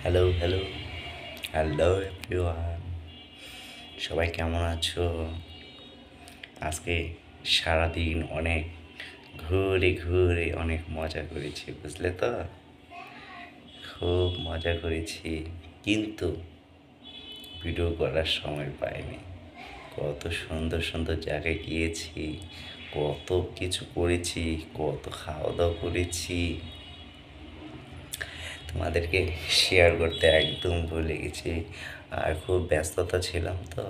Hello, hello, hello everyone. সবাই কেমন আছো? আজকে সারাদিন অনেক ঘুরে ঘুরে অনেক মজা করেছি, বুঝলে তো? খুব মজা করেছি, কিন্তু ভিডিও করার সময় পাইনি। কত সুন্দর সুন্দর জায়গায় গিয়েছি, কত কিছু করেছি, কত খাওয়া দাওয়া করেছি, তোমাদেরকে শেয়ার করতে একদম ভুলে গেছি। আর খুব ব্যস্ততা ছিলাম তো,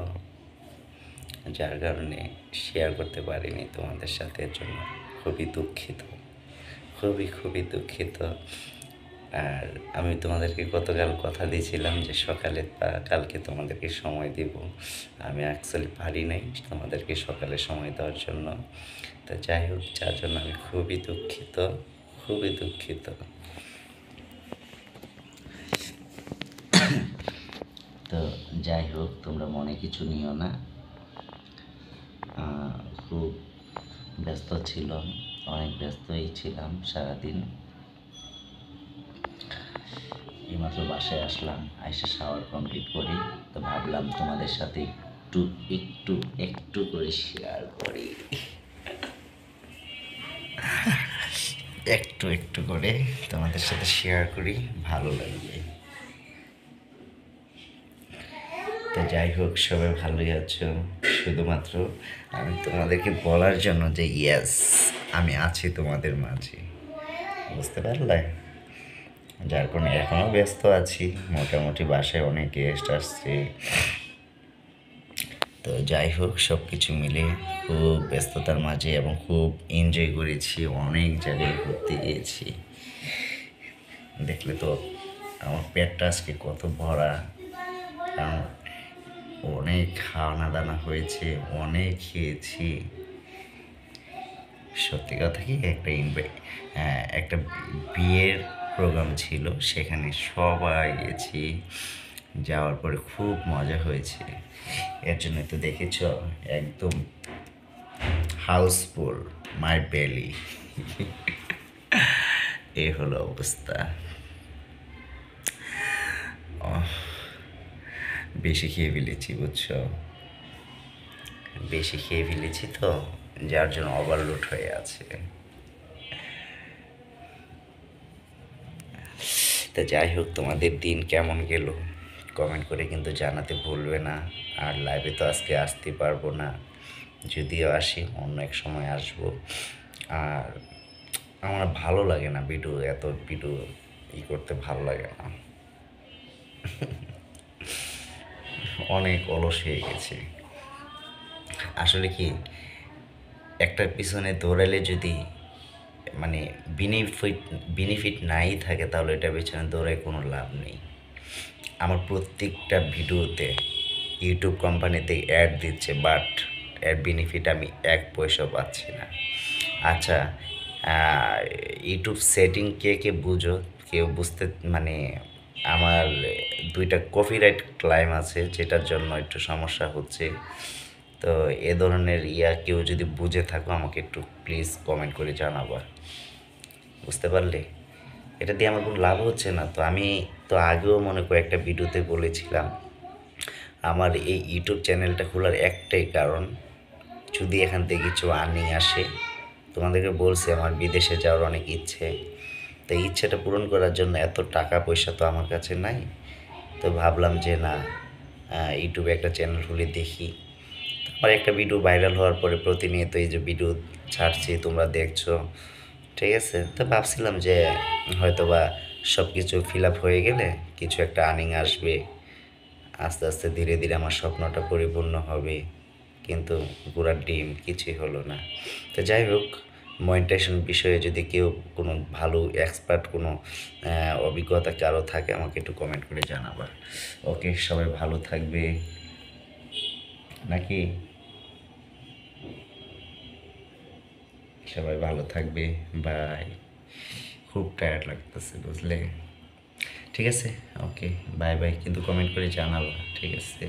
যার কারণে শেয়ার করতে পারিনি তোমাদের সাথে। এর জন্য খুবই দুঃখিত, খুবই খুবই দুঃখিত। আর আমি তোমাদেরকে গতকাল কথা দিয়েছিলাম যে সকালে বা কালকে তোমাদেরকে সময় দেব। আমি অ্যাকচুয়ালি পারি নাই তোমাদেরকে সকালে সময় দেওয়ার জন্য। তো যাই হোক, যার জন্য আমি খুবই দুঃখিত, খুবই দুঃখিত। তো যাই হোক, তোমরা মনে কিছু নিও না। খুব ব্যস্ত ছিলাম, অনেক ব্যস্তই ছিলাম সারাদিন। এইমাত্র বাসায় আসলাম, আইসা শাওয়ার কমপ্লিট করি। তো ভাবলাম তোমাদের সাথে একটু একটু একটু করে শেয়ার করি, একটু একটু করে তোমাদের সাথে শেয়ার করি, ভালো লাগবে। তো যাই হোক, সবাই ভালোই আছো। শুধুমাত্র আমি তোমাদেরকে বলার জন্য যে ইয়েস, আমি আছি তোমাদের মাঝে, বুঝতে পারলে? যার কারণে এখনও ব্যস্ত আছি, মোটামুটি বাসায় অনেক গেস্ট আসছে। তো যাই হোক, সব কিছু মিলে খুব ব্যস্ততার মাঝে এবং খুব এনজয় করেছি, অনেক জায়গায় ঘুরতে গিয়েছি। দেখলে তো আমার পেটটা আজকে কত ভরা, কারণ অনেক খাওয়ানা দানা হয়েছে, অনেক খেয়েছি। সত্যি কথা কি, একটা বিয়ের প্রোগ্রাম ছিল, সেখানে সবাই গেছি। যাওয়ার পরে খুব মজা হয়েছে। এর জন্য তো দেখেছ, একদম হাউসফুল মাই বেলি। এ হলো অবস্থা। বেশি খেয়ে ফেলেছি, বুঝছো? বেশি খেয়ে ফেলেছি তো, যার জন্য ওভারলোড হয়ে আছে। তা যাই হোক, তোমাদের দিন কেমন গেল কমেন্ট করে কিন্তু জানাতে ভুলবে না। আর লাইভে তো আজকে আসতে পারবো না, যদিও আসি অন্য এক সময় আসবো। আর আমার ভালো লাগে না ভিডিও, এত ভিডিও করতে ভালো লাগে না। অনেক অলস হয়ে গেছে আসলে। কি, একটার পিছনে দৌড়ালে যদি মানে বেনিফিট বেনিফিট নাই থাকে, তাহলে এটার পিছনে দৌড়ায় কোনো লাভ নেই। আমার প্রত্যেকটা ভিডিওতে ইউটিউব কোম্পানিতে অ্যাড দিচ্ছে, বাট এর বেনিফিট আমি এক পয়সা পাচ্ছি না। আচ্ছা, ইউটিউব সেটিং কে কে বুঝো, কেউ বুঝতে মানে আমার দুইটা কপিরাইট ক্লাইম আছে, যেটার জন্য একটু সমস্যা হচ্ছে। তো এ ধরনের কেউ যদি বুঝে থাকো, আমাকে একটু প্লিজ কমেন্ট করে জানাবা, বুঝতে পারলে? এটা দিয়ে আমার কোনো লাভ হচ্ছে না। তো আমি তো আগেও মনে করি একটা ভিডিওতে বলেছিলাম, আমার এই ইউটিউব চ্যানেলটা খোলার একটাই কারণ, যদি এখান থেকে কিছু আর্নিং আসে। তোমাদেরকে বলছি আমার বিদেশে যাওয়ার অনেক ইচ্ছে। তো ইচ্ছেটা পূরণ করার জন্য এত টাকা পয়সা তো আমার কাছে নাই। তো ভাবলাম যে না, ইউটিউবে একটা চ্যানেল খুলে দেখি। আমার একটা ভিডিও ভাইরাল হওয়ার পরে প্রতিনিয়ত এই যে ভিডিও ছাড়ছি, তোমরা দেখছো, ঠিক আছে? তো ভাবছিলাম যে হয়তো বা সব কিছু ফিল আপ হয়ে গেলে কিছু একটা আর্নিং আসবে, আস্তে আস্তে ধীরে ধীরে আমার স্বপ্নটা পরিপূর্ণ হবে। কিন্তু ঘোড়ার ডিম কিছুই হলো না। তো যাই হোক, মনিটাইজেশন বিষয়ে যদি কেউ কোনো ভালো এক্সপার্ট কোনো অভিজ্ঞতা কারো থাকে, আমাকে একটু কমেন্ট করে জানাবা। ওকে, সবাই ভালো থাকবে নাকি? সবাই ভালো থাকবে, বাই। খুব টায়ার্ড লাগতেছে, বুঝলে? ঠিক আছে, ওকে, বাই বাই, কিন্তু কমেন্ট করে জানাবা, ঠিক আছে?